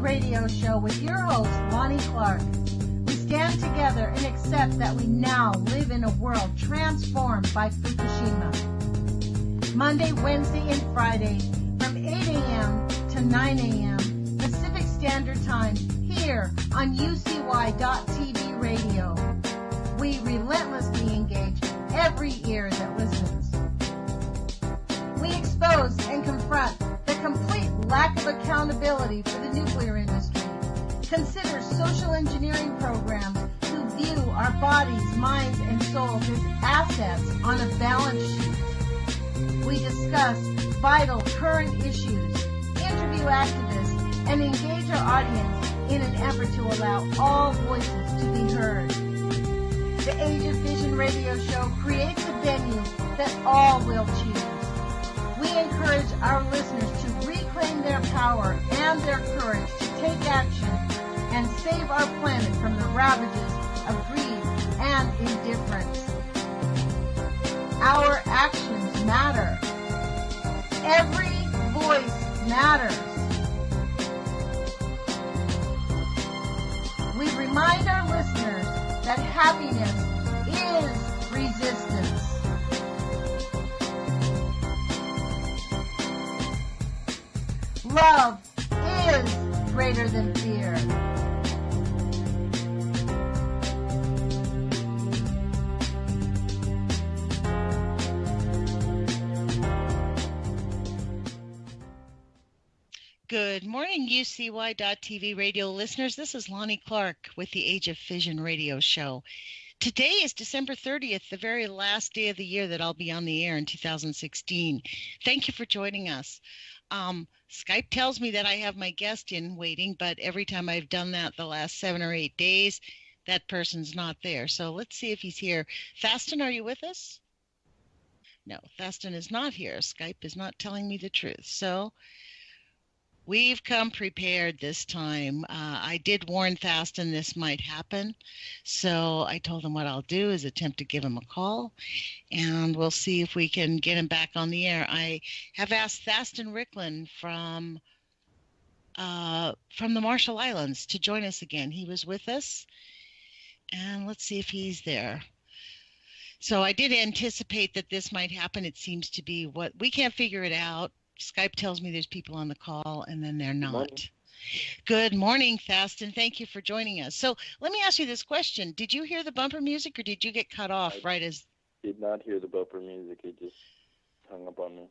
radio show with your host, Lonnie Clark. We stand together and accept that we now live in a world transformed by Fukushima. Monday, Wednesday, and Friday from 8 a.m. to 9 a.m. Pacific Standard Time here on UCY.TV radio. We relentlessly engage every ear that listens. We expose and confront the complete lack of accountability for the nuclear industry. Consider social engineering programs who view our bodies, minds, and souls as assets on a balance sheet. We discuss vital current issues, interview activists, and engage our audience in an effort to allow all voices to be heard. The Age of Fission radio show creates a venue that all will choose. We encourage our listeners to reclaim their power and their courage to take action and save our planet from the ravages of greed and indifference. Our actions matter. Every voice matters. We remind our listeners that happiness is resistance. Love is greater than fear. Good morning, UCY.TV radio listeners. This is Lonnie Clark with the Age of Fission radio show. Today is December 30th, the very last day of the year that I'll be on the air in 2016. Thank you for joining us. Skype tells me that I have my guest in waiting, but every time I've done that the last 7 or 8 days, that person's not there. So let's see if he's here. Thaston, are you with us? No, Thaston is not here. Skype is not telling me the truth. So we've come prepared this time. I did warn Thaston this might happen, so I told him what I'll do is attempt to give him a call, and we'll see if we can get him back on the air. I have asked Thaston Riklon from the Marshall Islands to join us again. He was with us, and let's see if he's there. So I did anticipate that this might happen. It seems to be what we can't figure it out. Skype tells me there's people on the call, and then they're not. Good morning, Thaston. Thank you for joining us. So let me ask you this question. Did you hear the bumper music, or did you get cut off right as... I did not hear the bumper music. It just hung up on me.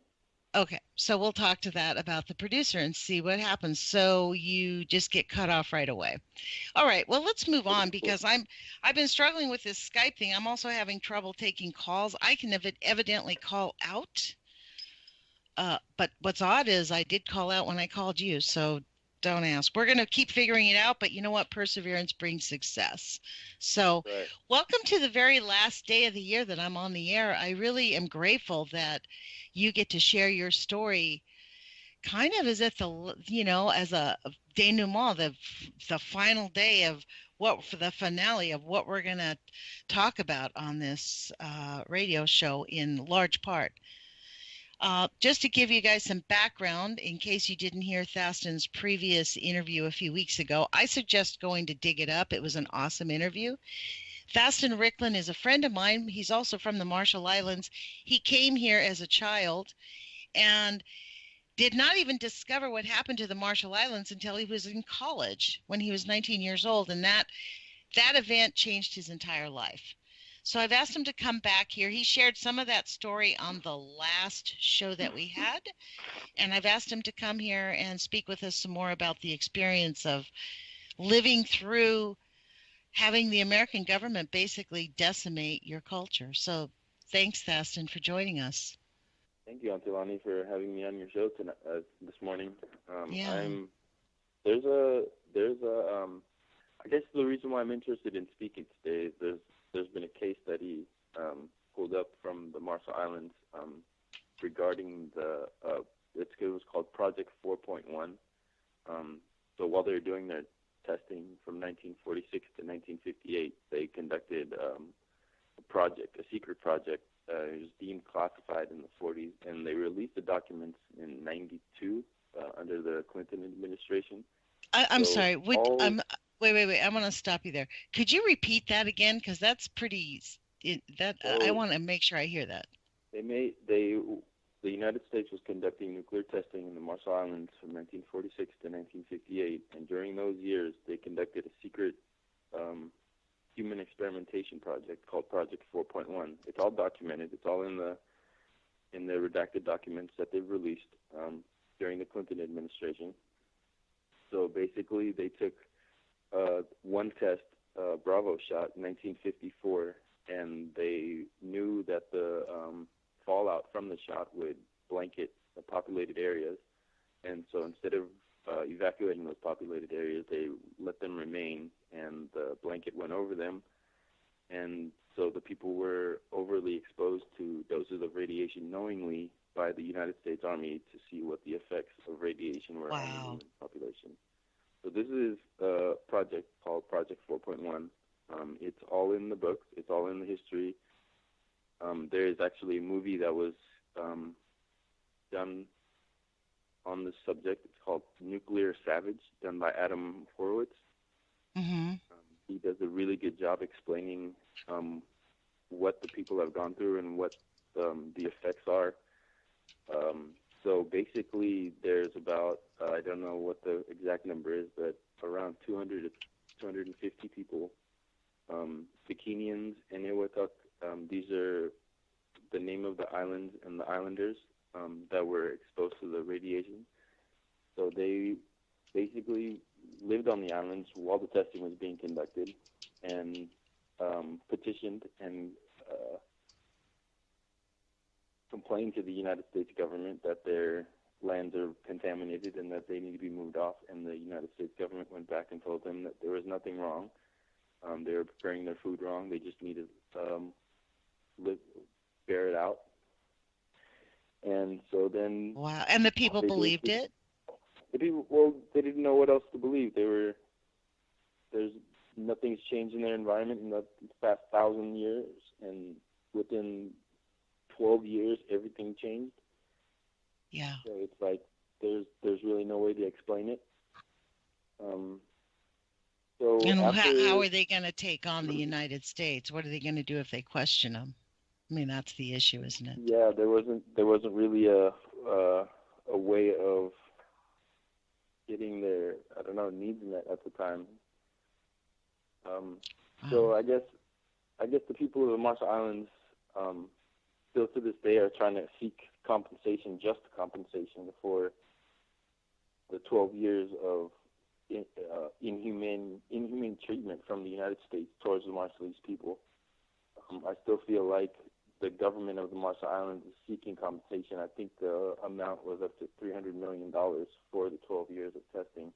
Okay, so we'll talk to that about the producer and see what happens. So you just get cut off right away. All right, well, let's move on because I've been struggling with this Skype thing. I'm also having trouble taking calls. I can evidently call out. But what's odd is I did call out when I called you, so don't ask. We're going to keep figuring it out, but you know what? Perseverance brings success. So Welcome to the very last day of the year that I'm on the air. I really am grateful that you get to share your story kind of as if as a denouement, the final day of for the finale of what we're going to talk about on this radio show in large part. Just to give you guys some background, in case you didn't hear Thaston's previous interview a few weeks ago, I suggest going to dig it up. It was an awesome interview. Thaston Riklon is a friend of mine. He's also from the Marshall Islands. He came here as a child and did not even discover what happened to the Marshall Islands until he was in college when he was 19 years old, and that event changed his entire life. So I've asked him to come back here. He shared some of that story on the last show that we had, and I've asked him to come here and speak with us some more about the experience of living through having the American government basically decimate your culture. So thanks, Thaston, for joining us. Thank you, Auntie Lonnie, for having me on your show tonight, this morning. I guess the reason why I'm interested in speaking today, there's been a case study pulled up from the Marshall Islands regarding it was called Project 4.1. So while they were doing their testing from 1946 to 1958, they conducted a secret project. It was deemed classified in the 40s, and they released the documents in 92 under the Clinton administration. I'm So sorry. all Wait. I want to stop you there. Could you repeat that again? Because that's pretty. I so want to make sure I hear that. the United States was conducting nuclear testing in the Marshall Islands from 1946 to 1958, and during those years, they conducted a secret human experimentation project called Project 4.1. It's all documented. It's all in the redacted documents that they've released during the Clinton administration. So basically, they took one test, Bravo shot, in 1954, and they knew that the fallout from the shot would blanket the populated areas. And so instead of evacuating those populated areas, they let them remain, and the blanket went over them. And so the people were overly exposed to doses of radiation knowingly by the United States Army to see what the effects of radiation were on the human population. So this is a project called Project 4.1. It's all in the books. It's all in the history. There is actually a movie that was done on this subject. It's called Nuclear Savage, done by Adam Horowitz. Mm-hmm. He does a really good job explaining what the people have gone through and what the effects are. So basically, there's about, I don't know what the exact number is, but around 200 to 250 people, Bikinians and Iwatuk, these are the name of the islands and the islanders that were exposed to the radiation. So they basically lived on the islands while the testing was being conducted, and petitioned and complained to the United States government that their lands are contaminated and that they need to be moved off. And the United States government went back and told them that there was nothing wrong. They were preparing their food wrong. They just needed to bear it out. And so then... Wow. And the people believed it? The people, well, they didn't know what else to believe. Nothing's changed in their environment in the past 1,000 years, and within 12 years, everything changed. Yeah. So it's like there's really no way to explain it. And how are they going to take on the United States? What are they going to do if they question them? I mean, that's the issue, isn't it? Yeah, there wasn't really a way of getting their, I don't know, needs met at the time. So I guess the people of the Marshall Islands still to this day are trying to seek compensation, just compensation for the 12 years of inhumane treatment from the United States towards the Marshallese people. I still feel like the government of the Marshall Islands is seeking compensation. I think the amount was up to $300 million for the 12 years of testing,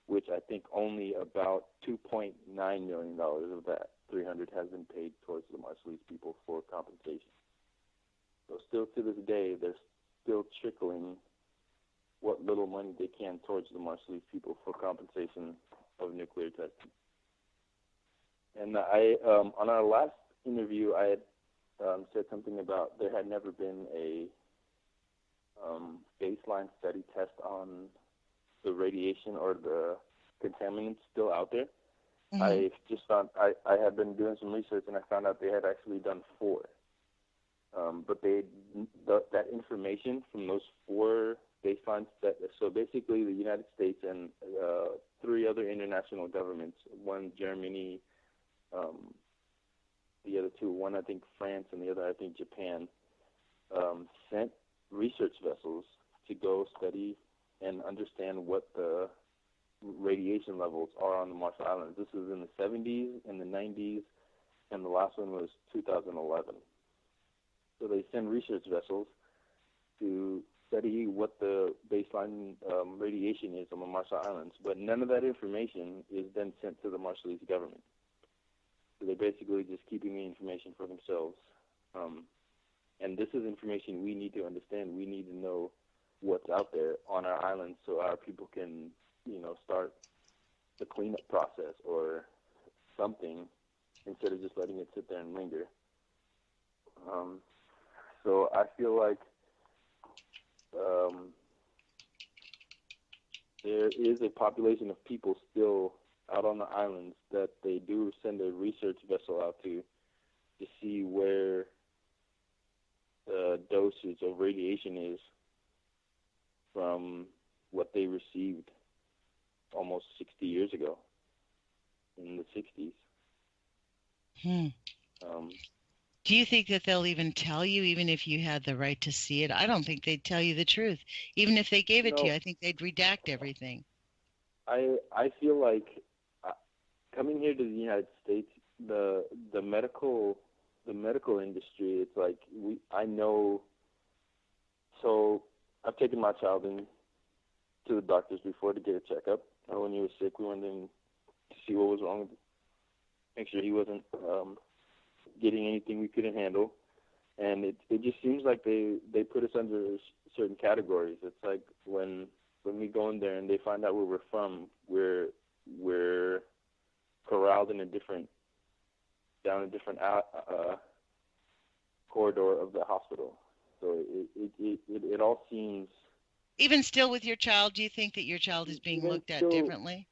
which I think only about $2.9 million of that 300 has been paid towards the Marshallese people for compensation. So still to this day, they're still trickling what little money they can towards the Marshallese people for compensation of nuclear testing. And on our last interview, I had said something about there had never been a baseline study test on the radiation or the contaminants still out there. Mm-hmm. I just found I had been doing some research, and I found out they had actually done 4. But that information from those 4 baselines, so basically the United States and 3 other international governments, one Germany, the other 2, one I think France and the other I think Japan, sent research vessels to go study and understand what the radiation levels are on the Marshall Islands. This was in the 70s and the 90s, and the last one was 2011. So they send research vessels to study what the baseline radiation is on the Marshall Islands, but none of that information is then sent to the Marshallese government. So they're basically just keeping the information for themselves. And this is information we need to understand. We need to know what's out there on our islands so our people can, start the cleanup process or something instead of just letting it sit there and linger. So I feel like there is a population of people still out on the islands that they do send a research vessel out to see where the dosage of radiation is from what they received almost 60 years ago in the 60s. Do you think that they'll even tell you, even if you had the right to see it? I don't think they'd tell you the truth. Even if they gave it to you, I think they'd redact everything. I feel like coming here to the United States, the medical industry, it's like I know. So I've taken my child in to the doctors before to get a checkup. When he was sick, we went in to see what was wrong with him, make sure he wasn't getting anything we couldn't handle. And it just seems like they put us under certain categories. It's like when we go in there and they find out where we're from, we're corralled in down a different corridor of the hospital. So it all seems. Even still with your child, do you think that your child is being looked at differently?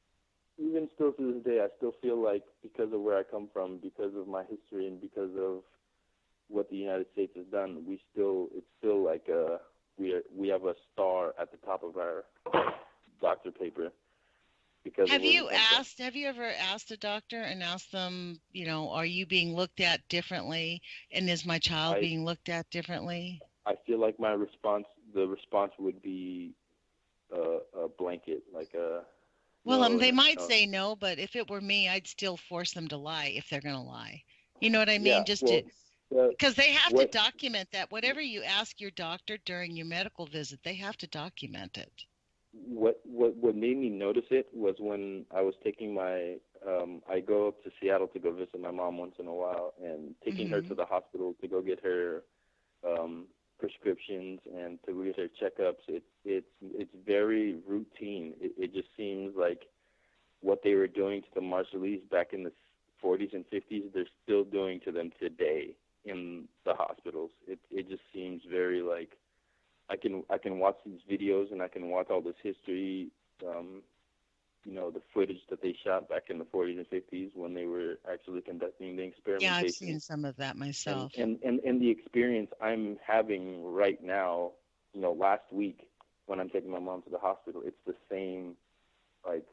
Even still to this day, I still feel like because of where I come from, because of my history, and because of what the United States has done, it's still like we have a star at the top of our doctor paper. Because have you ever asked a doctor and asked them, are you being looked at differently, and is my child being looked at differently? I feel like the response would be a blanket, like a. Well, they might say no, but if it were me, I'd still force them to lie if they're going to lie. You know what I mean? Because they have to document that. Whatever you ask your doctor during your medical visit, they have to document it. What made me notice it was when I was taking my I go up to Seattle to go visit my mom once in a while, and taking her to the hospital to go get her prescriptions and to get her checkups. It's very routine. It just seems like what they were doing to the Marshallese back in the 40s and 50s, they're still doing to them today in the hospitals. It just seems very like I can watch these videos and I can watch all this history, the footage that they shot back in the 40s and 50s when they were actually conducting the experimentation. Yeah, I've seen some of that myself. And the experience I'm having right now, last week when I'm taking my mom to the hospital, it's the same, like,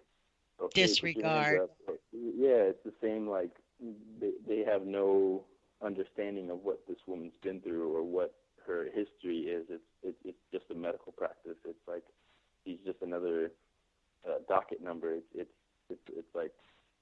disregard. Yeah, it's the same, like, they have no understanding of what this woman's been through or what her history is. It's just a medical practice. It's like she's just another docket number. It's like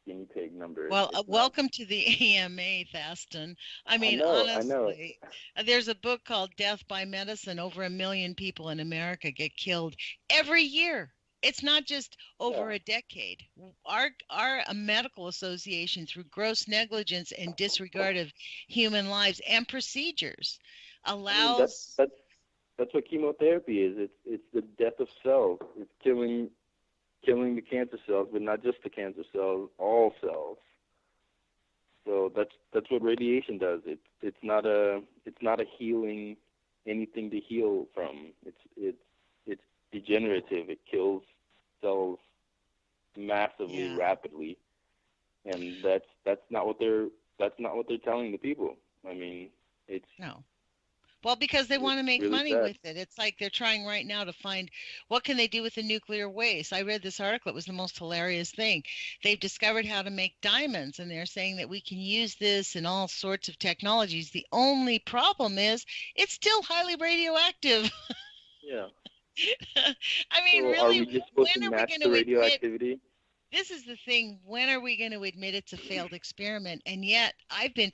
guinea pig number. Well, welcome to the AMA, Thaston. I mean, honestly, there's a book called Death by Medicine. Over 1 million people in America get killed every year. It's not just over a decade. Our medical association, through gross negligence and disregard of human lives and procedures, allows. That's what chemotherapy is. It's the death of cells. It's killing the cancer cells, but not just the cancer cells, all cells. So that's what radiation does. It's not a healing, anything to heal from. It's degenerative. It kills cells massively, rapidly, and that's not what they're telling the people. I mean, it's no. Well, because they want to make money with it. It's like they're trying right now to find what can they do with the nuclear waste. I read this article. It was the most hilarious thing. They've discovered how to make diamonds, and they're saying that we can use this in all sorts of technologies. The only problem is it's still highly radioactive. Yeah. I mean, so really, are we just supposed when to are match we the going to radioactivity? admit? This is the thing. When are we going to admit it's a failed experiment? And yet I've been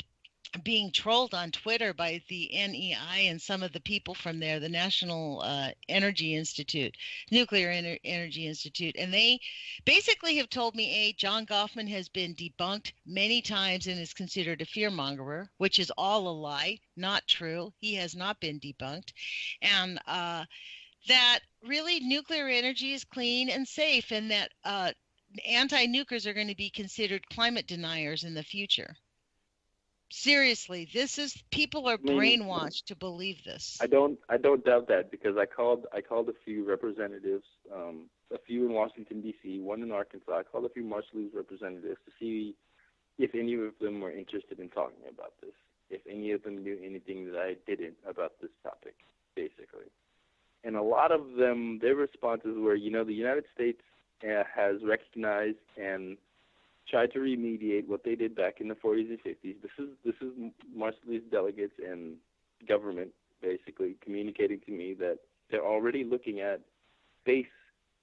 being trolled on Twitter by the NEI and some of the people from there, the National Energy Institute, Nuclear Energy Institute, and they basically have told me, John Goffman has been debunked many times and is considered a fearmongerer, which is all a lie, not true. He has not been debunked, and that really nuclear energy is clean and safe, and that anti-nukers are going to be considered climate deniers in the future. Seriously, people are brainwashed to believe this. I don't doubt that, because I called a few representatives a few in Washington, D.C., one in Arkansas. I called a few Marshallese representatives to see if any of them were interested in talking about this, if any of them knew anything that I didn't about this topic, basically. And a lot of them, their responses were, the United States has recognized and tried to remediate what they did back in the 40s and 50s. This is Marshallese delegates and government basically communicating to me that they're already looking at space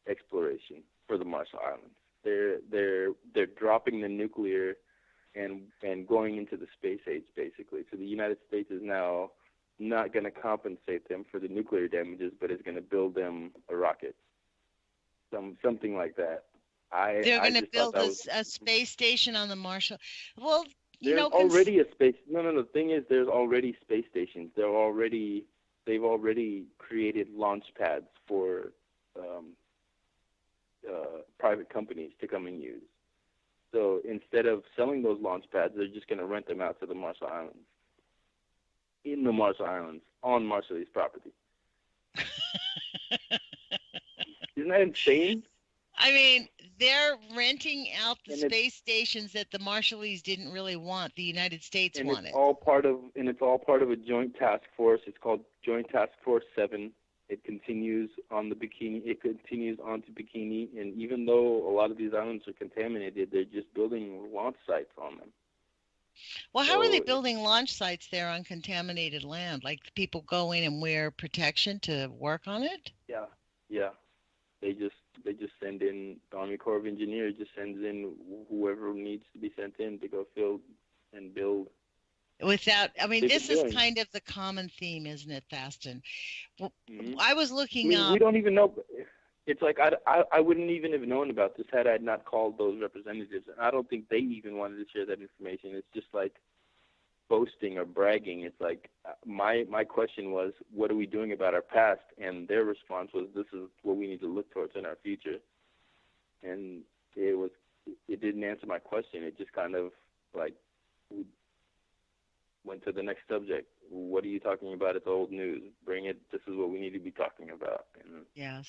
exploration for the Marshall Islands. They're dropping the nuclear and going into the space age basically. So the United States is now not going to compensate them for the nuclear damages, but is going to build them a rocket, something like that. They're going to build a space station on the Marshall. Well, there's already a space. No. The thing is, there's already space stations. They've already created launch pads for private companies to come and use. So instead of selling those launch pads, they're just going to rent them out to the Marshall Islands. In the Marshall Islands, on Marshallese property. Isn't that insane? I mean, they're renting out the space stations that the Marshallese didn't really want. The United States wanted. It's all part of a joint task force. It's called Joint Task Force 7. It continues on the Bikini. It continues onto Bikini, and even though a lot of these islands are contaminated, they're just building launch sites on them. Well, how are they building launch sites there on contaminated land? Like people go in and wear protection to work on it? Yeah. They just send in, the Army Corps of Engineers just sends in whoever needs to be sent in to go fill and build. This is kind of the common theme, isn't it, Thaston? Well, I was looking up. We don't even know. It's like I wouldn't even have known about this had I not called those representatives. And I don't think they even wanted to share that information. It's just like boasting or bragging. It's like my question was, what are we doing about our past? And their response was, this is what we need to look towards in our future. And it didn't answer my question. It just kind of like went to the next subject. What are you talking about? It's old news. Bring it. This is what we need to be talking about. And yes,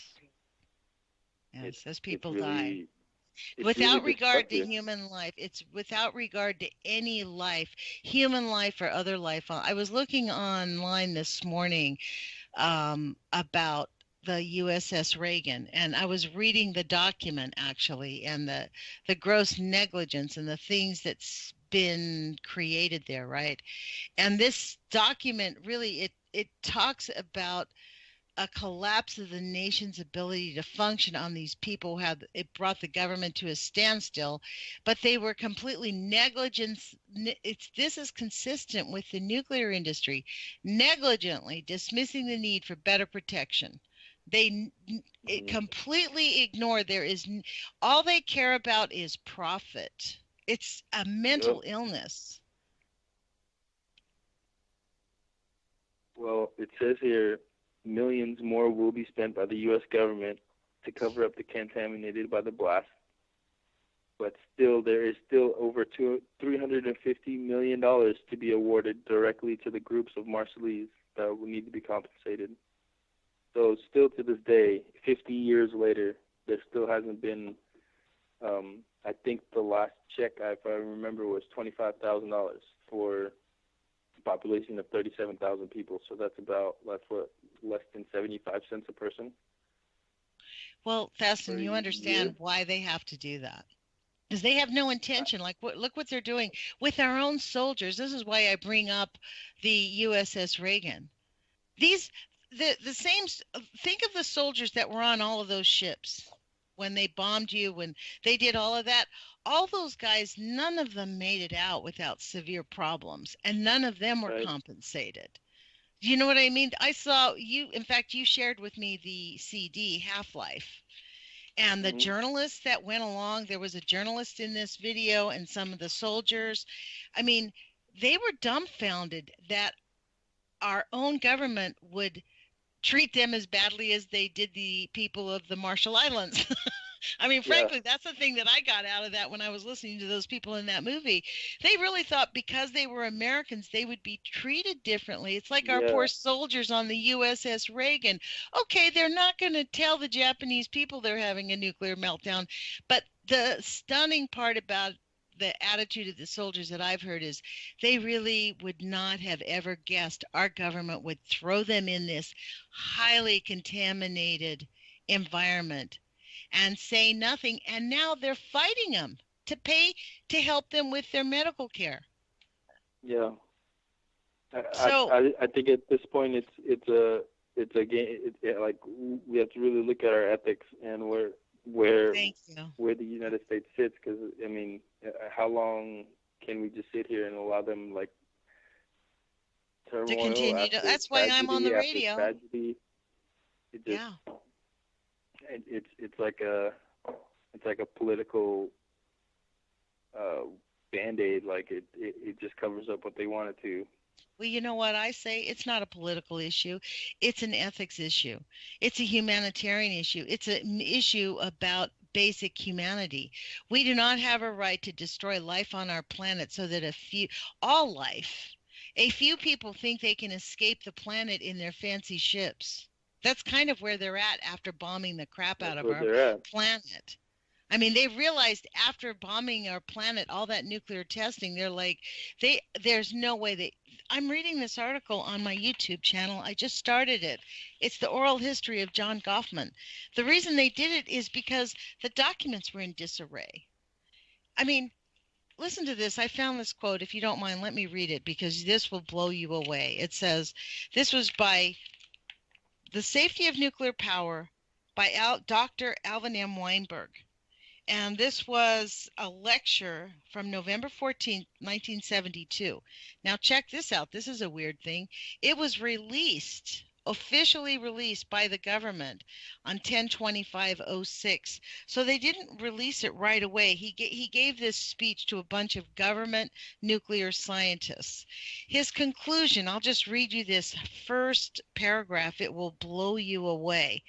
as people die. Without regard to human life. It's without regard to any life, human life or other life. I was looking online this morning about the USS Reagan, and I was reading the document actually, and the gross negligence and the things that's been created there, right? And this document really, it talks about a collapse of the nation's ability to function on these people. It brought the government to a standstill, but they were completely negligent. This is consistent with the nuclear industry, negligently dismissing the need for better protection. They completely ignore. All they care about is profit. It's a mental illness. Well, it says here, millions more will be spent by the U.S. government to cover up the contaminated by the blast. But still, there is still over $350 million to be awarded directly to the groups of Marshallese that will need to be compensated. So still to this day, 50 years later, there still hasn't been, I think the last check, if I remember, was $25,000 for a population of 37,000 people. So that's what, less than 75 cents a person. Well, Thaston, you understand why they have to do that. Because they have no intention. Look what they're doing with our own soldiers. This is why I bring up the USS Reagan. The same. Think of the soldiers that were on all of those ships when they bombed you, when they did all of that. All those guys, none of them made it out without severe problems, and none of them were compensated. Do you know what I mean? I saw you. In fact, you shared with me the CD Half-Life. And the journalists that went along, there was a journalist in this video and some of the soldiers. I mean, they were dumbfounded that our own government would treat them as badly as they did the people of the Marshall Islands. I mean, Yeah. frankly, that's the thing that I got out of that when I was listening to those people in that movie. They really thought because they were Americans, they would be treated differently. It's like our Yeah. poor soldiers on the USS Reagan. Okay, they're not going to tell the Japanese people they're having a nuclear meltdown, but the stunning part about the attitude of the soldiers that I've heard is they really would not have ever guessed our government would throw them in this highly contaminated environment and say nothing. And now they're fighting them to pay to help them with their medical care. Yeah. So I think at this point it's a game. Like we have to really look at our ethics and where thank you. where the United States sits, because I mean, how long can we just sit here and allow them like turmoil To continue after to, that's why I'm on the after radio. tragedy? It just, Yeah. it's like a political band-aid. Like it just covers up what they want it to. Well, you know what I say? It's not a political issue. It's an ethics issue. It's a humanitarian issue. It's an issue about basic humanity. We do not have a right to destroy life on our planet so that all life, a few people think they can escape the planet in their fancy ships. That's kind of where they're at after bombing the crap out That's of where our they're at. planet. I mean, they realized after bombing our planet, all that nuclear testing, they're like, there's no way I'm reading this article on my YouTube channel. I just started it. It's the oral history of John Goffman. The reason they did it is because the documents were in disarray. I mean, listen to this. I found this quote. If you don't mind, let me read it because this will blow you away. It says, this was by The Safety of Nuclear Power by Dr. Alvin M. Weinberg. And this was a lecture from November 14th, 1972. Now check this out. This is a weird thing. It was officially released by the government on 10/25/06. So they didn't release it right away. He gave this speech to a bunch of government nuclear scientists. His conclusion, I'll just read you this first paragraph. It will blow you away.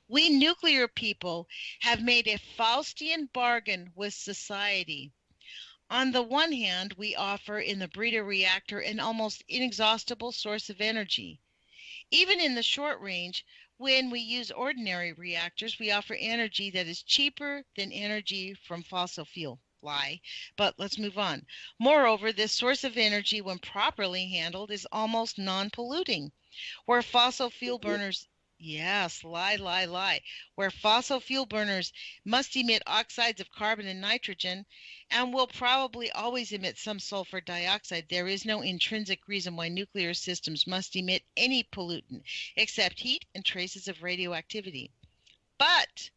We nuclear people have made a Faustian bargain with society. On the one hand, we offer in the breeder reactor an almost inexhaustible source of energy. Even in the short range, when we use ordinary reactors, we offer energy that is cheaper than energy from fossil fuel. Lie. But let's move on. Moreover, this source of energy, when properly handled, is almost non-polluting. Where fossil fuel burners Yes, lie. Where fossil fuel burners must emit oxides of carbon and nitrogen and will probably always emit some sulfur dioxide, there is no intrinsic reason why nuclear systems must emit any pollutant except heat and traces of radioactivity. But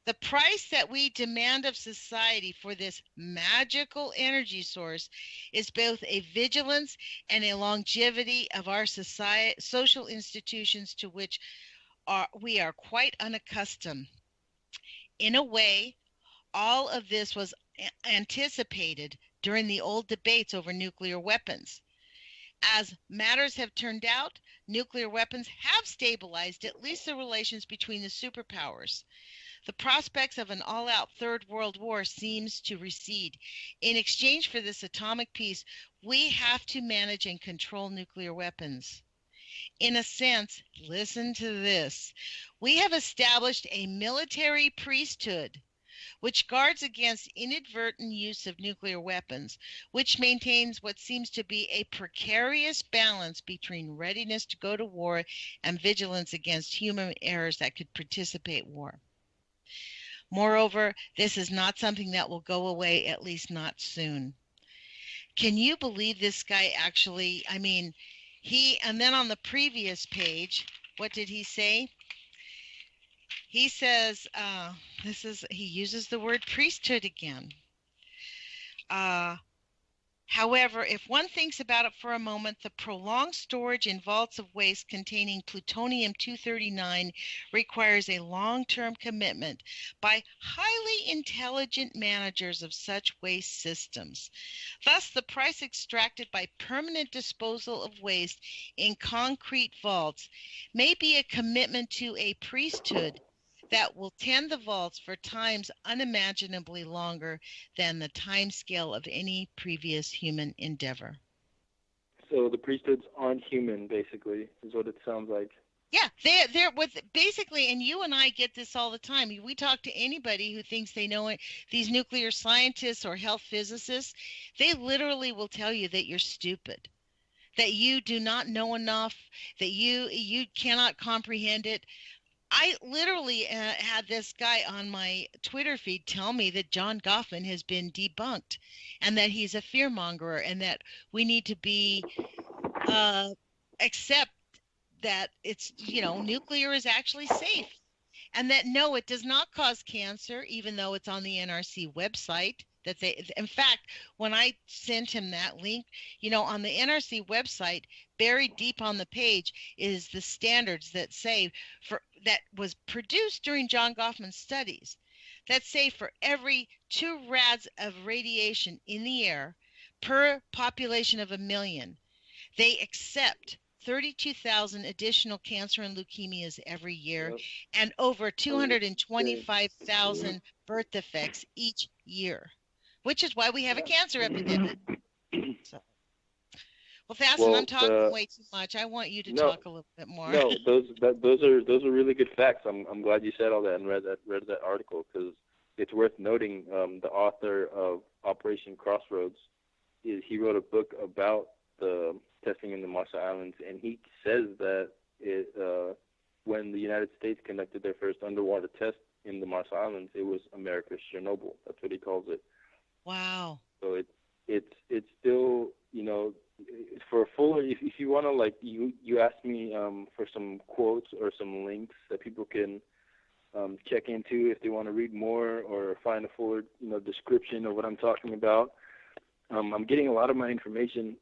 the price that we demand of society for this magical energy source is both a vigilance and a longevity of our social institutions to which we are quite unaccustomed. In a way, all of this was anticipated during the old debates over nuclear weapons. As matters have turned out, nuclear weapons have stabilized at least the relations between the superpowers. The prospects of an all-out Third World War seems to recede. In exchange for this atomic peace, we have to manage and control nuclear weapons. In a sense, listen to this, we have established a military priesthood which guards against inadvertent use of nuclear weapons, which maintains what seems to be a precarious balance between readiness to go to war and vigilance against human errors that could precipitate war. Moreover, this is not something that will go away, at least not soon. Can you believe this guy actually, and then on the previous page, what did he say? He says, he uses the word priesthood again. However, if one thinks about it for a moment, the prolonged storage in vaults of waste containing plutonium-239 requires a long-term commitment by highly intelligent managers of such waste systems. Thus, the price extracted by permanent disposal of waste in concrete vaults may be a commitment to a priesthood that will tend the vaults for times unimaginably longer than the time scale of any previous human endeavor. So the priesthoods aren't human, basically, is what it sounds like. Yeah, they're with basically, and you and I get this all the time. We talk to anybody who thinks they know it, these nuclear scientists or health physicists, they literally will tell you that you're stupid, that you do not know enough, that you cannot comprehend it. I literally had this guy on my Twitter feed tell me that John Goffman has been debunked and that he's a fearmonger and that we need to be accept that it's, nuclear is actually safe and that no, it does not cause cancer, even though it's on the NRC website. That they, in fact, when I sent him that link, on the NRC website, buried deep on the page is the standards that say that was produced during John Goffman's studies that say for every 2 rads of radiation in the air per population of 1 million, they accept 32,000 additional cancer and leukemias every year, Yep. and over 225,000 birth defects each year, which is why we have a cancer epidemic. So, well, Thaston, I'm talking way too much. I want you to talk a little bit more. No, those are really good facts. I'm glad you said all that and read that article, because it's worth noting. The author of Operation Crossroads, he wrote a book about the testing in the Marshall Islands, and he says that when the United States conducted their first underwater test in the Marshall Islands, it was America's Chernobyl. That's what he calls it. Wow. So it's still, for a fuller, if you want to, like, you asked me for some quotes or some links that people can check into if they want to read more or find a fuller description of what I'm talking about. I'm getting a lot of my information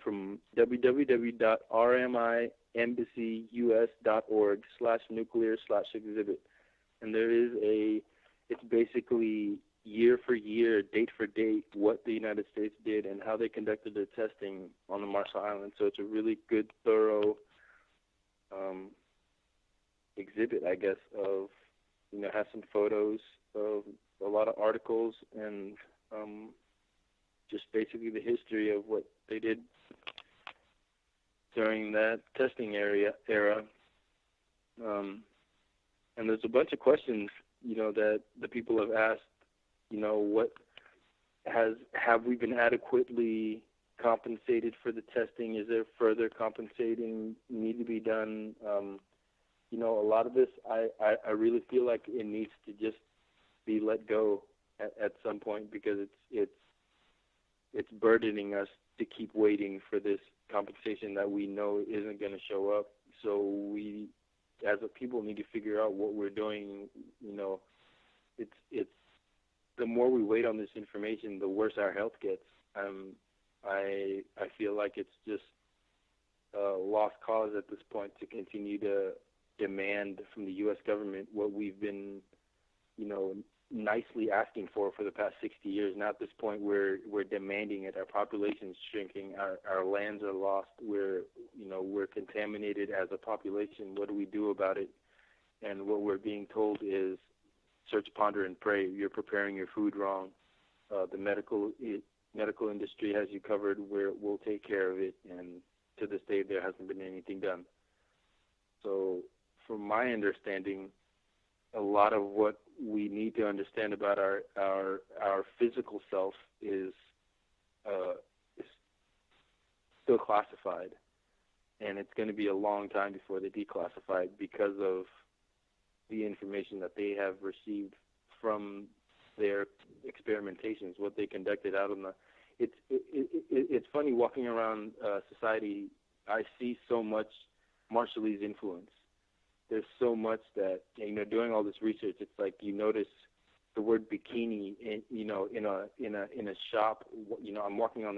from www.rmiembassyus.org/nuclear/exhibit. And it's basically year for year, date for date, what the United States did and how they conducted their testing on the Marshall Islands. So it's a really good, thorough exhibit, I guess, of, has some photos of a lot of articles and just basically the history of what they did during that testing era. And there's a bunch of questions, that the people have asked, have we been adequately compensated for the testing? Is there further compensating need to be done? A lot of this, I really feel like it needs to just be let go at some point, because it's burdening us to keep waiting for this compensation that we know isn't going to show up. So we, as a people, need to figure out what we're doing. It's the more we wait on this information, the worse our health gets. I feel like it's just a lost cause at this point to continue to demand from the U.S. government what we've been, nicely asking for the past 60 years. Now at this point, we're demanding it. Our population's shrinking. Our lands are lost. We're contaminated as a population. What do we do about it? And what we're being told is search, ponder, and pray. You're preparing your food wrong. The medical industry has you covered. We'll take care of it. And to this day, there hasn't been anything done. So from my understanding, a lot of what we need to understand about our physical self is still classified, and it's going to be a long time before they declassify it because of the information that they have received from their experimentations, what they conducted out on the. It's funny walking around society. I see so much Marshallese influence. There's so much that, doing all this research, it's like you notice the word bikini in a shop. I'm walking down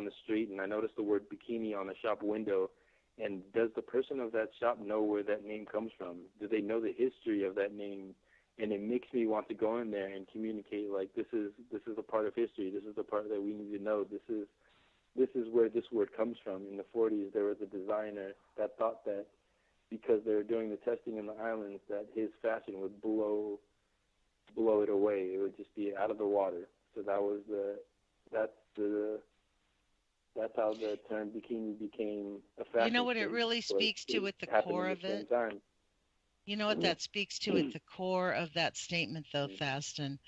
the street and I notice the word bikini on a shop window. And does the person of that shop know where that name comes from? Do they know the history of that name? And it makes me want to go in there and communicate, like, this is a part of history. This is the part that we need to know. This is where this word comes from. In the 40s, there was a designer that thought that because they were doing the testing in the islands, that his fashion would blow it away. It would just be out of the water. So that's how the term bikini became a fashion. You know what it really So speaks to at the core of it? You know what that speaks to at the core of that statement, though, Thaston,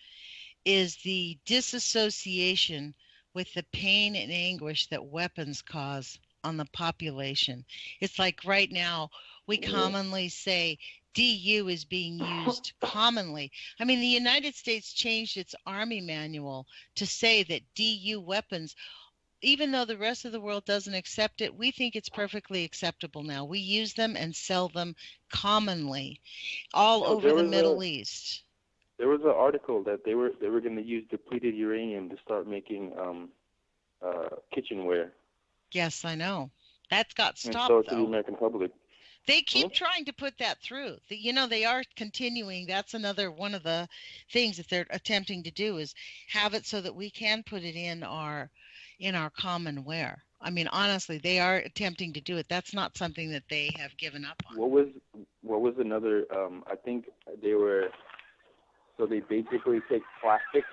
is the disassociation with the pain and anguish that weapons cause on the population. It's like right now we commonly say DU is being used commonly. I mean, the United States changed its Army manual to say that DU weapons, even though the rest of the world doesn't accept it, we think it's perfectly acceptable now. We use them and sell them commonly all over the Middle East. There was an article that they were going to use depleted uranium to start making kitchenware. Yes, I know. That's got stopped, and so to though. the American public. They keep trying to put that through. You know, they are continuing. That's another one of the things that they're attempting to do is have it so that we can put it in our common wear. I mean, honestly, they are attempting to do it. That's not something that they have given up on. What was another? I think they were. So they basically take plastic,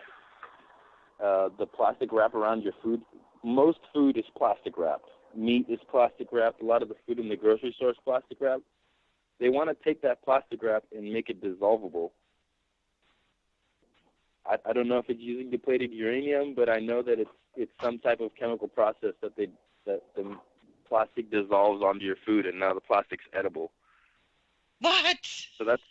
the plastic wrap around your food. Most food is plastic wrapped. Meat is plastic wrapped. A lot of the food in the grocery store is plastic wrapped. They want to take that plastic wrap and make it dissolvable. I don't know if it's using depleted uranium, but I know that it's some type of chemical process that the plastic dissolves onto your food, and now the plastic's edible. What? So that's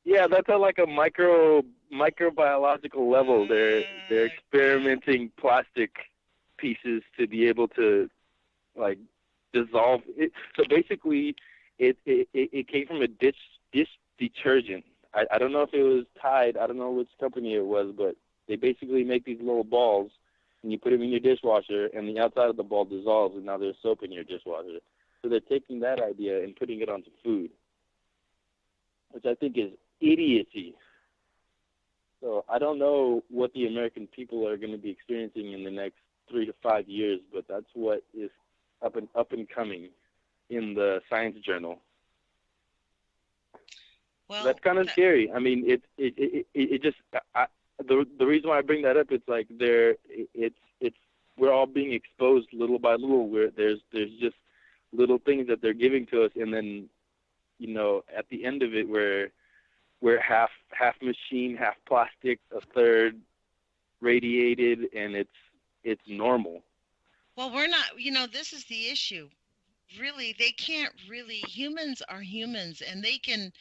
at like a microbiological level. They're experimenting plastic pieces to be able to like dissolve it. So basically, it came from a dish detergent. I don't know if it was Tide. I don't know which company it was, but they basically make these little balls, and you put them in your dishwasher, and the outside of the ball dissolves, and now there's soap in your dishwasher. So they're taking that idea and putting it onto food, which I think is idiocy. So I don't know what the American people are going to be experiencing in the next 3 to 5 years, but that's what is up and coming in the Science Journal. Well, that's kind of scary. I mean, it just the reason why I bring that up, it's like we're all being exposed little by little. Where there's just little things that they're giving to us, and then at the end of it, we're half machine, half plastic, a third radiated, and it's normal. Well, we're not. This is the issue. Really, they can't really. Humans are humans, and they can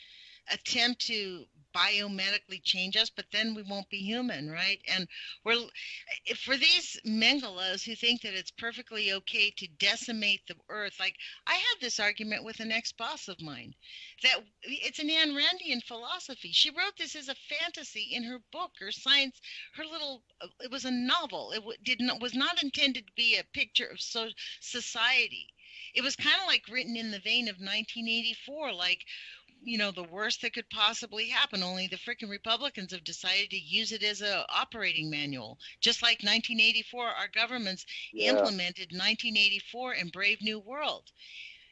attempt to biomedically change us, but then we won't be human, right? And for these Mengelas who think that it's perfectly okay to decimate the earth, like I had this argument with an ex-boss of mine, that it's an Ayn Randian philosophy. She wrote this as a fantasy in her book, her science, it was a novel. It was not intended to be a picture of society. It was kind of like written in the vein of 1984, like, the worst that could possibly happen, only the frickin' Republicans have decided to use it as a operating manual. Just like 1984, our governments implemented 1984 and Brave New World.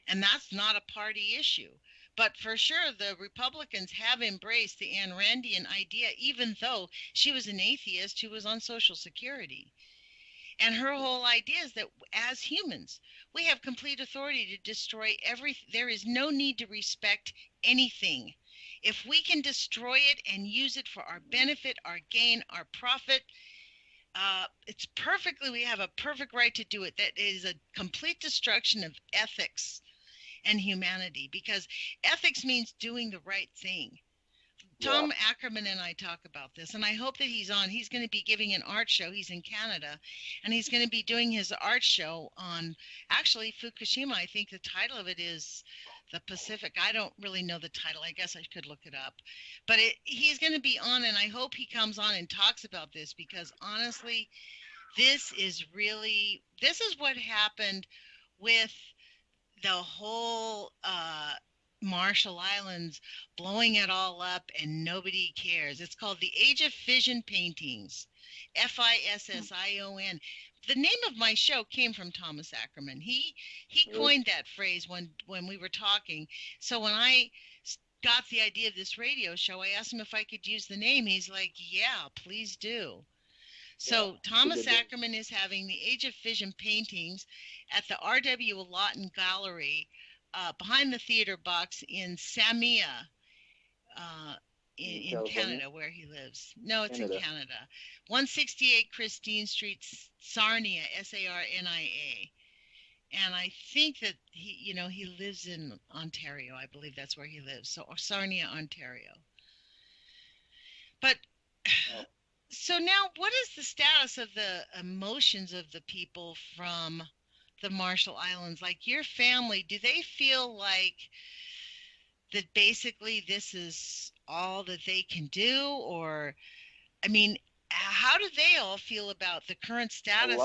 And that's not a party issue. But for sure, the Republicans have embraced the Ayn Randian idea, even though she was an atheist who was on Social Security. And her whole idea is that as humans, we have complete authority to destroy everything. There is no need to respect anything. If we can destroy it and use it for our benefit, our gain, our profit, we have a perfect right to do it. That is a complete destruction of ethics and humanity, because ethics means doing the right thing. Tom Ackerman and I talk about this, and I hope that he's on. He's going to be giving an art show. He's in Canada, and he's going to be doing his art show on, actually, Fukushima. I think the title of it is The Pacific. I don't really know the title. I guess I could look it up. But he's going to be on, and I hope he comes on and talks about this, because honestly, this is what happened with the whole Marshall Islands, blowing it all up, and nobody cares. It's called the Age of Fission paintings, Fission. the name of my show came from Thomas Ackerman. He coined that phrase when we were talking. So when I got the idea of this radio show, I asked him if I could use the name. He's like, yeah, please do. So Thomas Ackerman is having the Age of Fission paintings at the R.W. Lawton Gallery behind the theater box in Samia, in Canada, where he lives. No, it's Canada. In Canada. 168 Christine Street, Sarnia, Sarnia. And I think that he lives in Ontario. I believe that's where he lives. So Sarnia, Ontario. But so now, what is the status of the emotions of the people from the Marshall Islands? Like your family, do they feel like that basically this is all that they can do? Or, I mean, how do they all feel about the current status?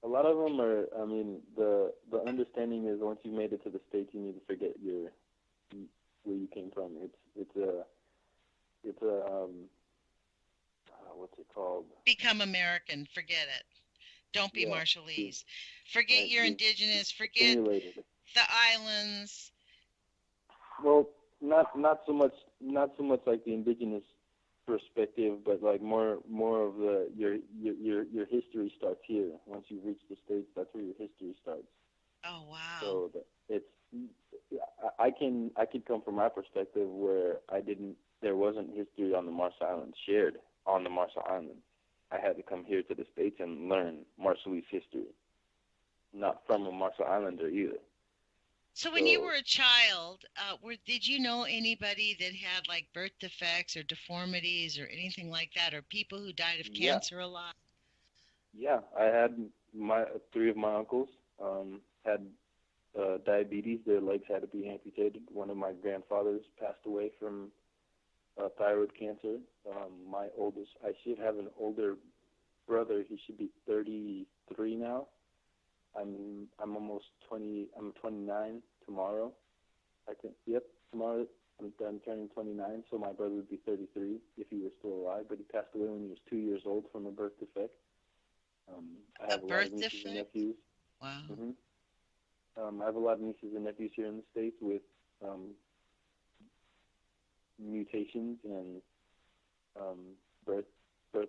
A lot of them are, I mean, the understanding is once you've made it to the States, you need to forget where you came from. It's a what's it called? Become American. Forget it. Don't be Marshallese. Forget your indigenous. Forget the islands. Well, not so much like the indigenous perspective, but like more of the your history starts here. Once you reach the States, that's where your history starts. Oh wow! So I could come from my perspective where there wasn't history on the Marshall Islands shared on the Marshall Islands. I had to come here to the States and learn Marshallese history, not from a Marshall Islander either. So when you were a child, did you know anybody that had like birth defects or deformities or anything like that, or people who died of cancer a lot? Yeah, I had three of my uncles had diabetes. Their legs had to be amputated. One of my grandfathers passed away from thyroid cancer. I should have an older brother. He should be 33 now. I'm almost 20. I'm 29 tomorrow. Tomorrow I'm turning 29. So my brother would be 33 if he was still alive. But he passed away when he was 2 years old from a birth defect. I have a lot of nieces and nephews. Wow. I have a lot of nieces and nephews here in the States with mutations and birth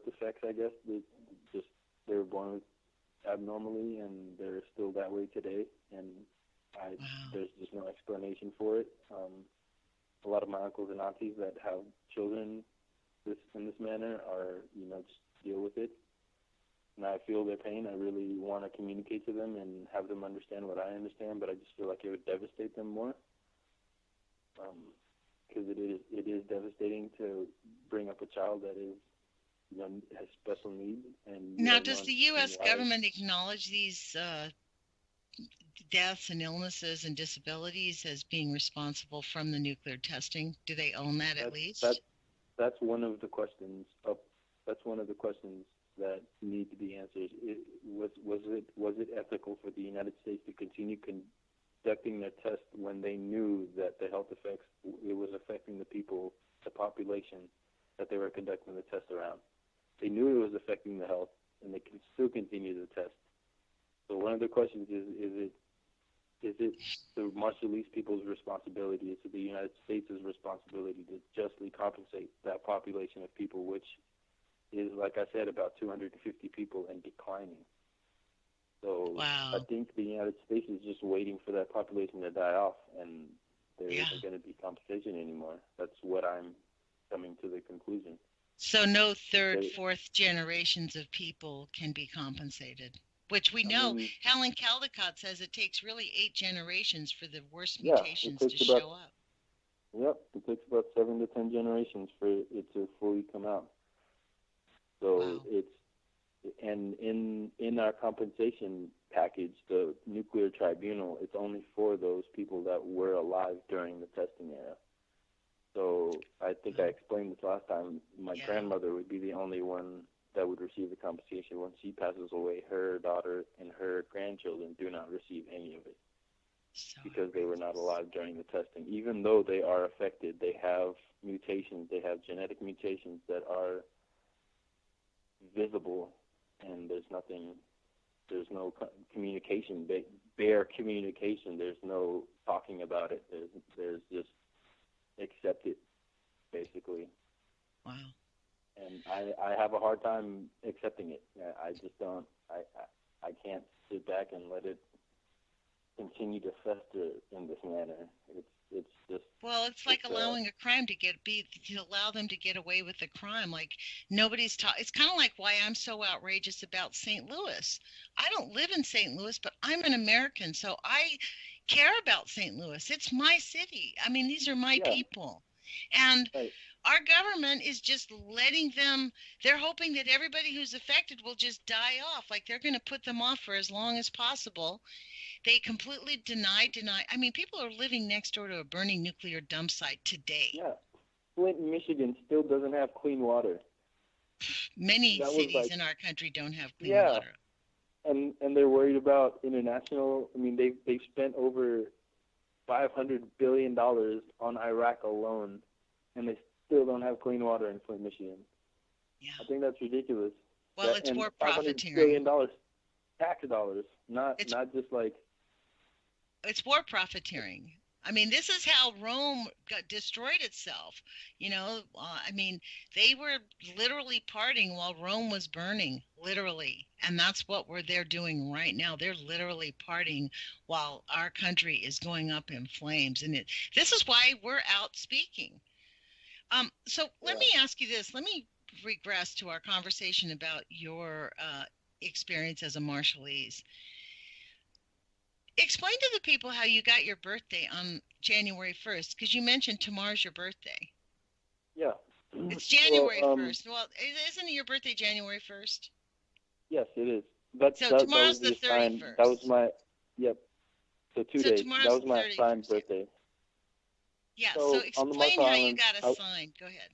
defects. I guess they were born with abnormally, and they're still that way today. And there's just no explanation for it. A lot of my uncles and aunties that have children in this manner are, just deal with it. And I feel their pain. I really want to communicate to them and have them understand what I understand, but I just feel like it would devastate them more. Because it is devastating to bring up a child that is, has special needs. And now, does the U.S. government acknowledge these deaths and illnesses and disabilities as being responsible from the nuclear testing? Do they own that at least? That's one of the questions. That's one of the questions that need to be answered. Was it ethical for the United States to continue conducting their tests when they knew that the health effects, it was affecting the people, the population that they were conducting the test around? They knew it was affecting the health, and they can still continue the test. So one of the questions is it the Marshallese people's responsibility? Is it the United States' responsibility to justly compensate that population of people, which is, like I said, about 250 people and declining? So I think the United States is just waiting for that population to die off, and there isn't going to be compensation anymore. That's what I'm coming to the conclusion. So no third, fourth generations of people can be compensated, which we know. Helen Caldecott says it takes really 8 generations for the worst mutations to show up. Yep, it takes about 7 to 10 generations for it to fully come out. So and in our compensation package, the nuclear tribunal, it's only for those people that were alive during the testing era. So I think I explained this last time. My grandmother would be the only one that would receive the compensation. When she passes away, her daughter and her grandchildren do not receive any of it because they were not alive during the testing. Even though they are affected, they have mutations, they have genetic mutations that are visible and there's no communication, bare communication. There's no talking about it. There's just accept it, basically. Wow. And I have a hard time accepting it. I just don't. I can't sit back and let it continue to fester in this manner. It's just. Well, it's like allowing a crime to allow them to get away with the crime. Like nobody's It's kind of like why I'm so outrageous about St. Louis. I don't live in St. Louis, but I'm an American, so I care about St. Louis. It's my city. I mean, these are my people, and. Right. Our government is just letting them, they're hoping that everybody who's affected will just die off. Like they're going to put them off for as long as possible. They completely deny. I mean, people are living next door to a burning nuclear dump site today. Yeah. Flint, Michigan still doesn't have clean water. Many cities in our country don't have clean water. And they're worried about international. I mean, they've spent over $500 billion on Iraq alone, and they still don't have clean water in Flint, Michigan. Yeah. I think that's ridiculous. Well, it's war profiteering. $500 billion tax dollars, not just like. It's war profiteering. I mean, this is how Rome destroyed itself. You know, I mean, they were literally partying while Rome was burning, literally. And that's what they're doing right now. They're literally partying while our country is going up in flames. And this is why we're out speaking. So let me ask you this. Let me regress to our conversation about your experience as a Marshallese. Explain to the people how you got your birthday on January 1st, because you mentioned tomorrow's your birthday. Yeah. It's January 1st. Well, isn't your birthday January 1st? Yes, it is. Tomorrow's the 31st. That was my, yep. So 2 days. That was my assigned birthday. Yeah, so explain how you got assigned. Go ahead.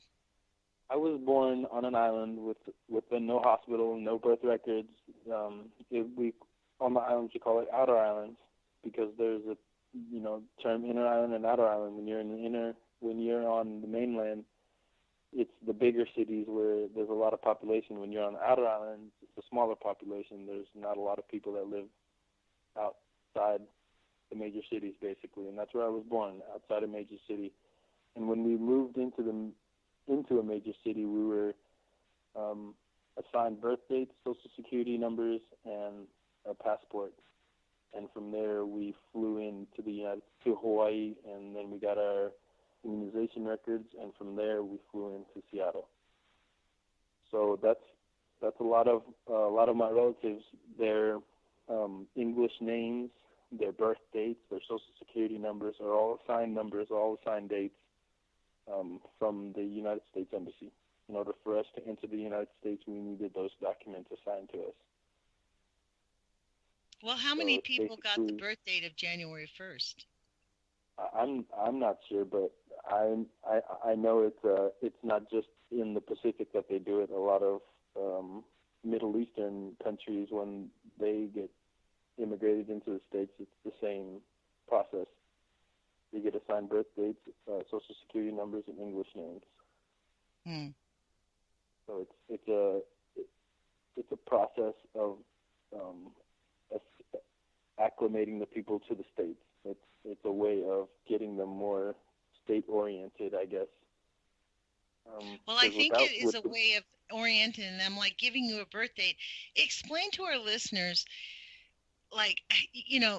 I was born on an island with no hospital, no birth records. On the islands you call it outer islands because there's a term inner island and outer island. When you're on the mainland, it's the bigger cities where there's a lot of population. When you're on the outer islands, it's a smaller population. There's not a lot of people that live outside the major cities, basically, and that's where I was born, outside a major city. And when we moved into a major city, we were assigned birth dates, social security numbers, and a passport. And from there, we flew to Hawaii, and then we got our immunization records, and from there, we flew into Seattle. So that's a lot of my relatives. Their English names, their birth dates, their social security numbers are all assigned dates from the United States Embassy. In order for us to enter the United States, we needed those documents assigned to us. Well, how many people got the birth date of January 1st? I'm not sure, but I know it's not just in the Pacific that they do it. A lot of Middle Eastern countries, when they get immigrated into the States, it's the same process. They get assigned birth dates, social security numbers, and English names. So it's a process of acclimating the people to the States. It's a way of getting them more state-oriented, I guess. Well, I think it is a way of orienting them, like giving you a birth date. Explain to our listeners, like,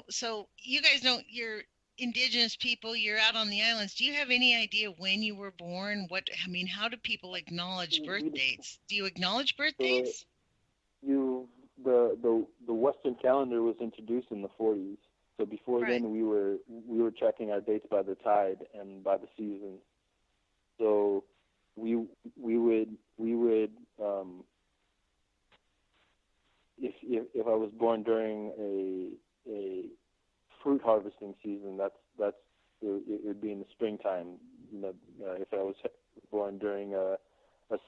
so you guys you're indigenous people, you're out on the islands. Do you have any idea when you were born? How do people acknowledge birth dates? Do you acknowledge birth dates? The Western calendar was introduced in the 40s. So before then, we were tracking our dates by the tide and by the season. So we would if I was born during a fruit harvesting season, it would be in the springtime. If I was born during a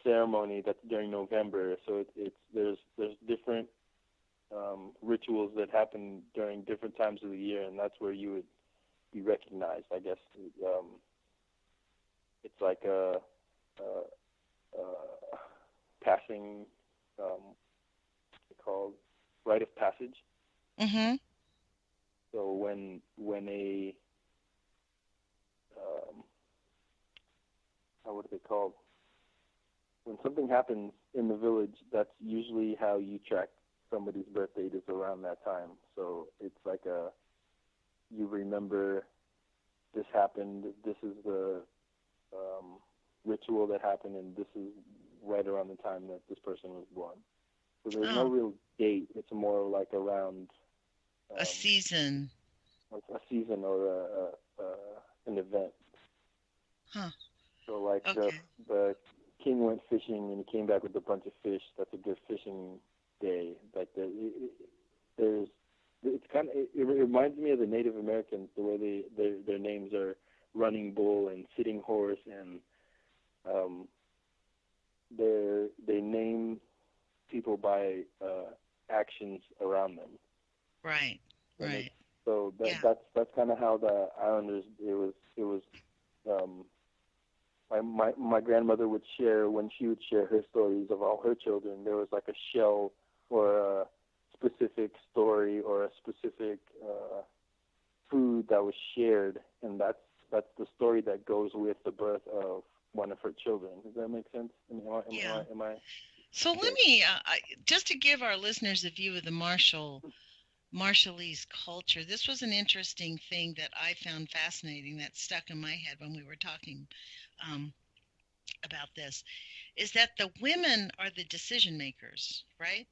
ceremony, that's during November. So there's different rituals that happen during different times of the year, and that's where you would be recognized, I guess. It's like passing called rite of passage. Mm-hmm. So when a what are they called? When something happens in the village, that's usually how you track somebody's birth date, is around that time. So it's like you remember this happened, this is the ritual that happened, and this is right around the time that this person was born. So there's no real date. It's more like around a season. A season or an event. Huh. So like the king went fishing and he came back with a bunch of fish. That's a good fishing day. Like it reminds me of the Native Americans, the way their names are Running Bull and Sitting Horse, and they name people by actions around them. Right. Right. So that's kind of how the islanders. It was. My grandmother would share, when she would share her stories of all her children, there was like a shell or a specific story or a specific food that was shared, and that's the story that goes with the birth of one of her children. Does that make sense? Am I so okay. Let me just to give our listeners a view of the Marshallese culture. This was an interesting thing that I found fascinating that stuck in my head when we were talking about this, is that the women are the decision makers, right?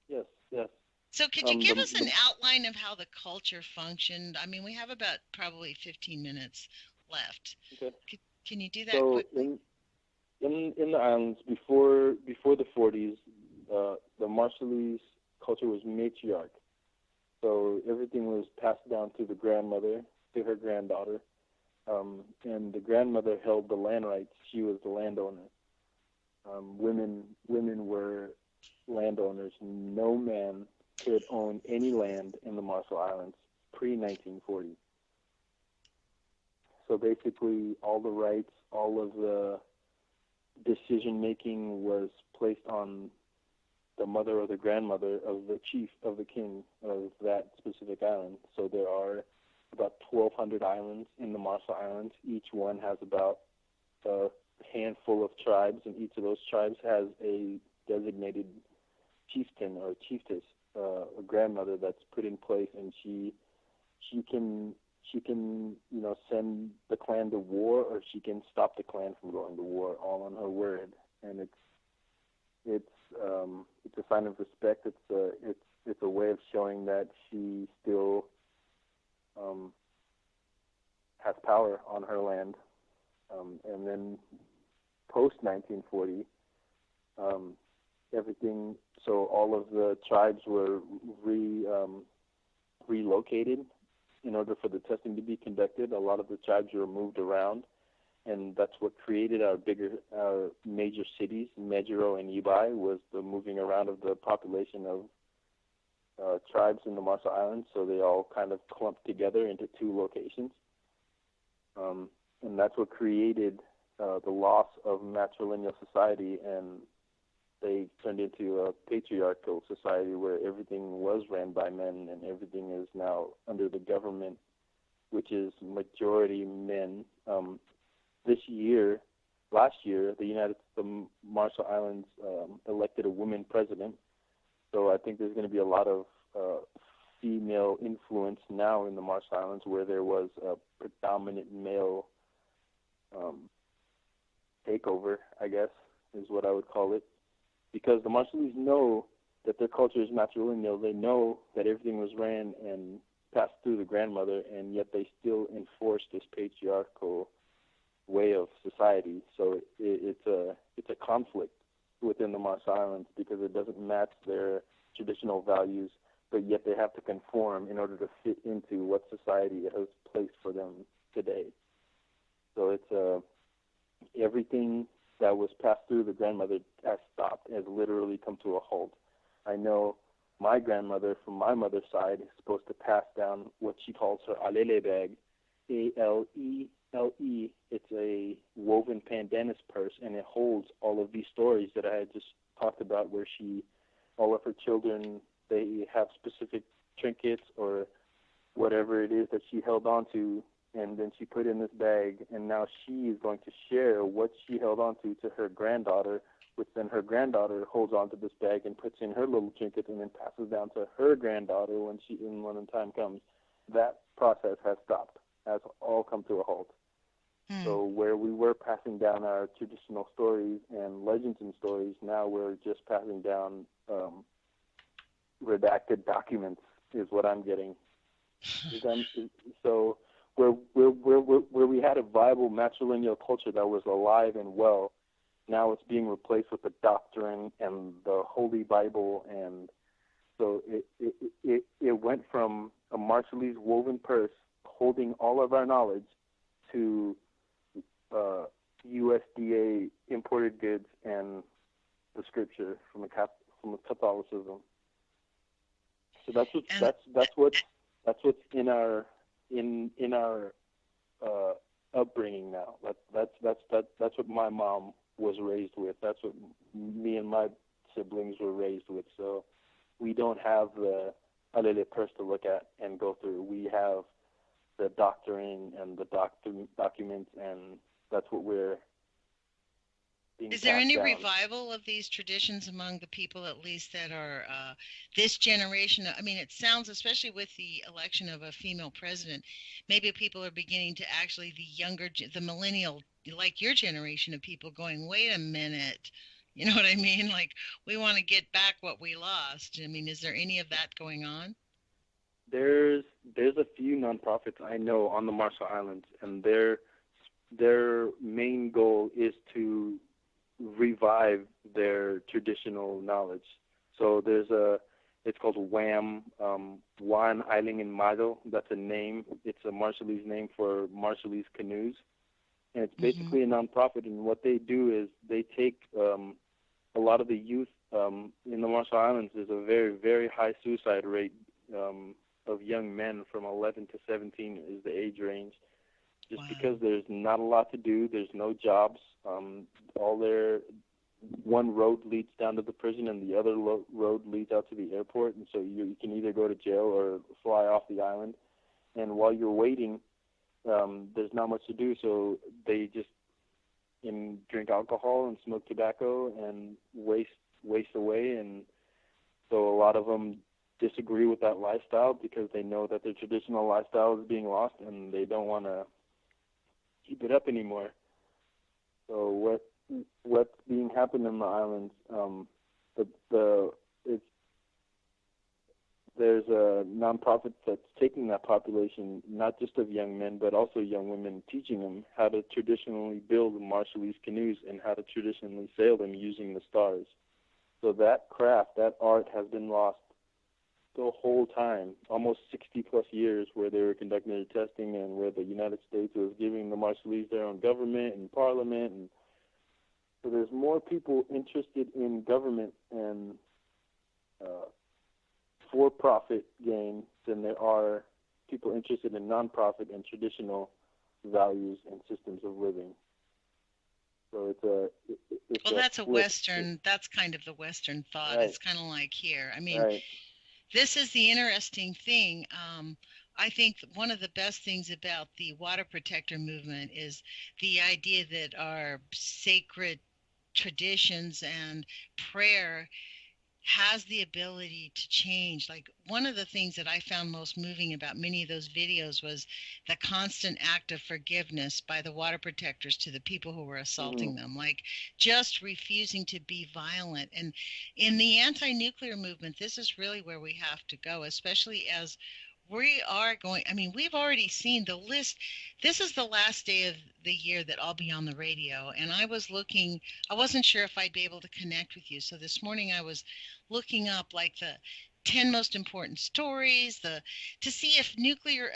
Yes, yes. So could you give us an outline of how the culture functioned? I mean, we have about probably 15 minutes left. Okay. Can you do that quickly? In the islands, before the 40s, the Marshallese culture was matriarch. So everything was passed down to the grandmother, to her granddaughter. And the grandmother held the land rights. She was the landowner. Women were landowners. No man could own any land in the Marshall Islands pre-1940. So basically, all the rights, all of the decision-making was placed on the mother or the grandmother of the chief, of the king of that specific island. So there are about 1,200 islands in the Marshall Islands. Each one has about a handful of tribes, and each of those tribes has a designated chieftain or chiefess, a grandmother that's put in place, and she can send the clan to war, or she can stop the clan from going to war, all on her word. And it's a sign of respect. It's a way of showing that she still has power on her land. And then post 1940, everything. So all of the tribes were relocated in order for the testing to be conducted. A lot of the tribes were moved around, and that's what created our major cities, Medjero and Ibai, was the moving around of the population of tribes in the Marshall Islands. So they all kind of clumped together into two locations, and that's what created the loss of matrilineal society, and they turned into a patriarchal society where everything was ran by men, and everything is now under the government, which is majority men. Last year, the Marshall Islands elected a woman president. So I think there's going to be a lot of female influence now in the Marshall Islands, where there was a predominant male takeover, I guess, is what I would call it. Because the Marshallese know that their culture is matrilineal. They know that everything was ran and passed through the grandmother, and yet they still enforce this patriarchal way of society. So it's a conflict within the Marshall Islands, because it doesn't match their traditional values, but yet they have to conform in order to fit into what society has placed for them today. So it's everything that was passed through the grandmother has stopped, has literally come to a halt. I know my grandmother from my mother's side is supposed to pass down what she calls her alele bag, A-L-E-L-E. It's a woven pandanus purse, and it holds all of these stories that I had just talked about, where she all of her children, they have specific trinkets or whatever it is that she held on to, and then she put in this bag, and now she is going to share what she held on to her granddaughter, which then her granddaughter holds on to this bag and puts in her little trinkets and then passes down to her granddaughter when the time comes. That process has stopped, has all come to a halt. So where we were passing down our traditional stories and legends and stories, now we're just passing down redacted documents is what I'm getting. So where we had a viable matrilineal culture that was alive and well, now it's being replaced with the doctrine and the Holy Bible, and so it went from a Marshallese woven purse holding all of our knowledge to USDA imported goods and the scripture from Catholicism. So that's what's in our upbringing now. That's what my mom was raised with. That's what me and my siblings were raised with. So we don't have the alele purse to look at and go through. We have the doctrine and the documents, and that's what we're being Is there any down. revival of these traditions among the people, at least that are this generation? I mean, it sounds, especially with the election of a female president, maybe people are beginning to actually, the millennial, like your generation of people going, wait a minute, you know what I mean? Like, we want to get back what we lost. I mean, is there any of that going on? There's a few nonprofits I know on the Marshall Islands, and their main goal is to revive their traditional knowledge. So it's called WAM, Wan Isling in Mado. That's a name. It's a Marshallese name for Marshallese canoes. And it's basically a nonprofit, and what they do is they take a lot of the youth in the Marshall Islands. There's a very, very high suicide rate of young men from 11 to 17 is the age range, just because there's not a lot to do. There's no jobs. One road leads down to the prison, and the other road leads out to the airport, and so you can either go to jail or fly off the island. And while you're waiting, there's not much to do, so they just drink alcohol and smoke tobacco and waste away. And so a lot of them disagree with that lifestyle because they know that their traditional lifestyle is being lost, and they don't want to keep it up anymore. So what's being happened in the islands? There's a nonprofit that's taking that population, not just of young men, but also young women, teaching them how to traditionally build Marshallese canoes and how to traditionally sail them using the stars. So that craft, that art has been lost the whole time, almost 60-plus years, where they were conducting their testing and where the United States was giving the Marshallese their own government and parliament. And so there's more people interested in government and for-profit gain than there are people interested in non-profit and traditional values and systems of living. So that's that's kind of the Western thought. Right. It's kind of like here. I mean, right. This is the interesting thing. I think one of the best things about the water protector movement is the idea that our sacred traditions and prayer has the ability to change. Like, one of the things that I found most moving about many of those videos was the constant act of forgiveness by the water protectors to the people who were assaulting them, like just refusing to be violent. And in the anti-nuclear movement, this is really where we have to go, especially as we are going. I mean, we've already seen the list. This is the last day of the year that I'll be on the radio, and I was looking. I wasn't sure if I'd be able to connect with you, so this morning I was looking up like the 10 most important stories, to see if nuclear.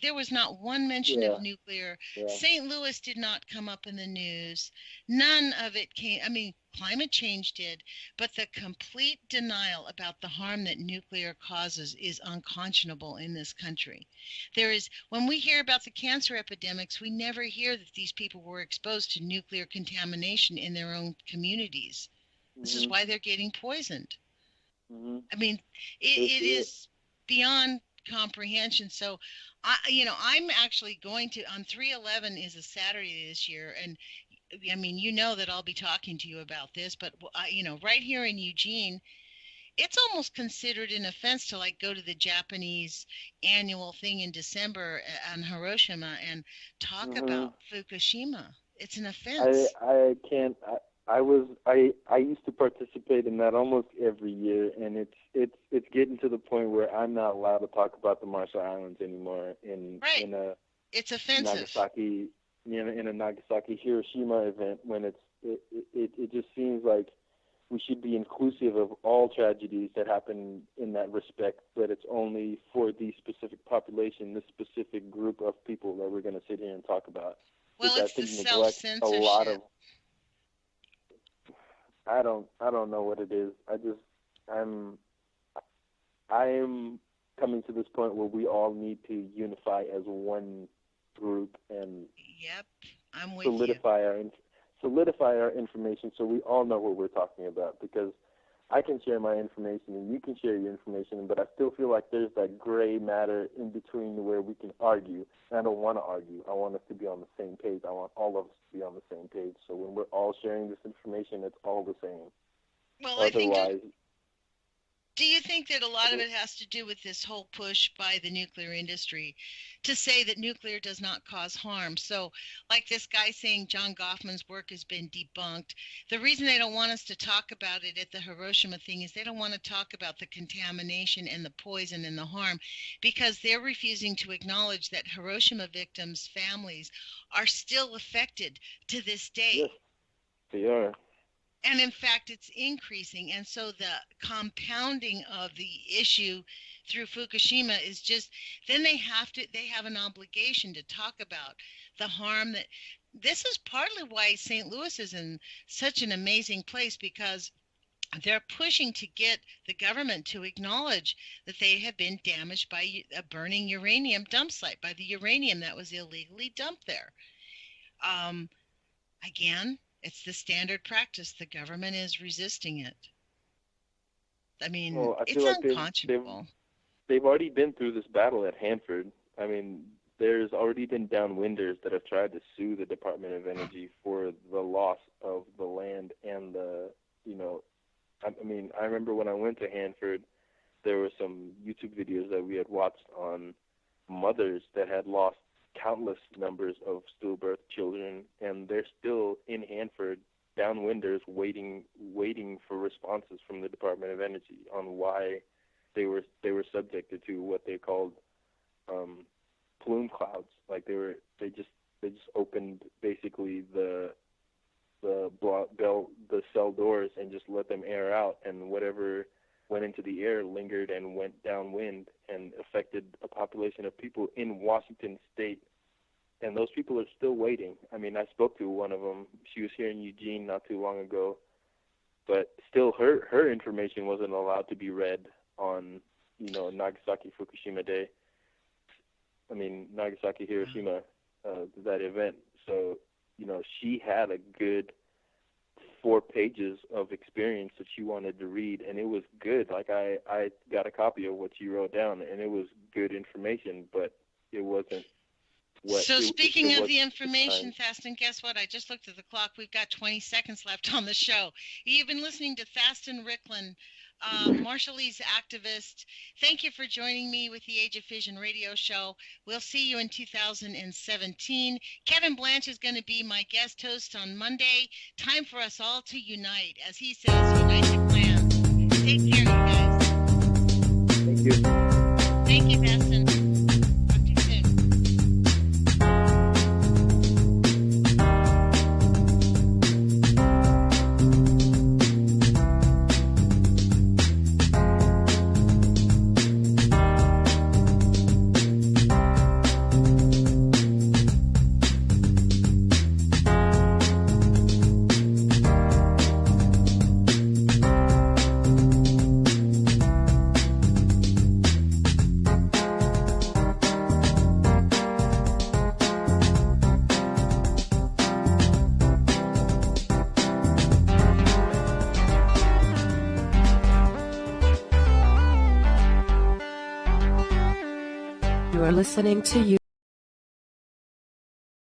There was not one mention of nuclear. Yeah. St. Louis did not come up in the news. None of it came. I mean, climate change did, but the complete denial about the harm that nuclear causes is unconscionable in this country. When we hear about the cancer epidemics, we never hear that these people were exposed to nuclear contamination in their own communities. This is why they're getting poisoned. Mm-hmm. I mean, it is beyond comprehension. So, I'm actually going to, on 3/11 is a Saturday this year. And I mean, that I'll be talking to you about this, but, right here in Eugene, it's almost considered an offense to like go to the Japanese annual thing in December on Hiroshima and talk Mm-hmm. about Fukushima. It's an I offense. I can't. I used to participate in that almost every year, and it's getting to the point where I'm not allowed to talk about the Marshall Islands anymore Right. in a It's offensive. Nagasaki, in a Nagasaki Hiroshima event, when it just seems like we should be inclusive of all tragedies that happen in that respect, but it's only for the specific population, this specific group of people that we're going to sit here and talk about. Well, which it's I the think neglects a lot of. self-censorship. I don't know what it is. I am coming to this point where we all need to unify as one group and Yep, I'm with you. solidify our information so we all know what we're talking about, because I can share my information and you can share your information, but I still feel like there's that gray matter in between where we can argue. And I don't want to argue. I want us to be on the same page. I want all of us to be on the same page. So when we're all sharing this information, it's all the same. Well, Otherwise, do you think that a lot of it has to do with this whole push by the nuclear industry to say that nuclear does not cause harm? So, like this guy saying John Goffman's work has been debunked. The reason they don't want us to talk about it at the Hiroshima thing is they don't want to talk about the contamination and the poison and the harm, because they're refusing to acknowledge that Hiroshima victims' families are still affected to this day. yes, they are. And in fact, it's increasing. And so the compounding of the issue through Fukushima is just, then they have an obligation to talk about the harm that, this is partly why St. Louis is in such an amazing place, because they're pushing to get the government to acknowledge that they have been damaged by a burning uranium dump site, by the uranium that was illegally dumped there. Again, it's the standard practice. The government is resisting it. I mean, Well, I it's feel like unconscionable. they've already been through this battle at Hanford. I mean, there's already been downwinders that have tried to sue the Department of Energy for the loss of the land and I remember when I went to Hanford, there were some YouTube videos that we had watched on mothers that had lost countless numbers of stillbirth children, and they're still in Hanford, downwinders, waiting for responses from the Department of Energy on why they were subjected to what they called plume clouds. Like they just opened basically the cell doors and just let them air out, and whatever went into the air lingered and went downwind and affected a population of people in Washington State. And those people are still waiting. I mean, I spoke to one of them. She was here in Eugene not too long ago, but still her information wasn't allowed to be read on, Nagasaki Fukushima Day. I mean, Nagasaki Hiroshima, that event. So, she had a good 4 pages of experience that she wanted to read, and it was good. Like I got a copy of what she wrote down, and it was good information, but it wasn't what. So speaking of the wasn't information, Thaston, guess what? I just looked at the clock. We've got 20 seconds left on the show. You've been listening to Thaston Riklon, Marshallese Activist. Thank you for joining me with the Age of Fission radio show. We'll see you in 2017. Kevin Blanche is going to be my guest host on Monday. Time for us all to unite. As he says, unite the clans. Take care, you guys. Thank you. Thank you, Thaston. Talk to you soon. are listening to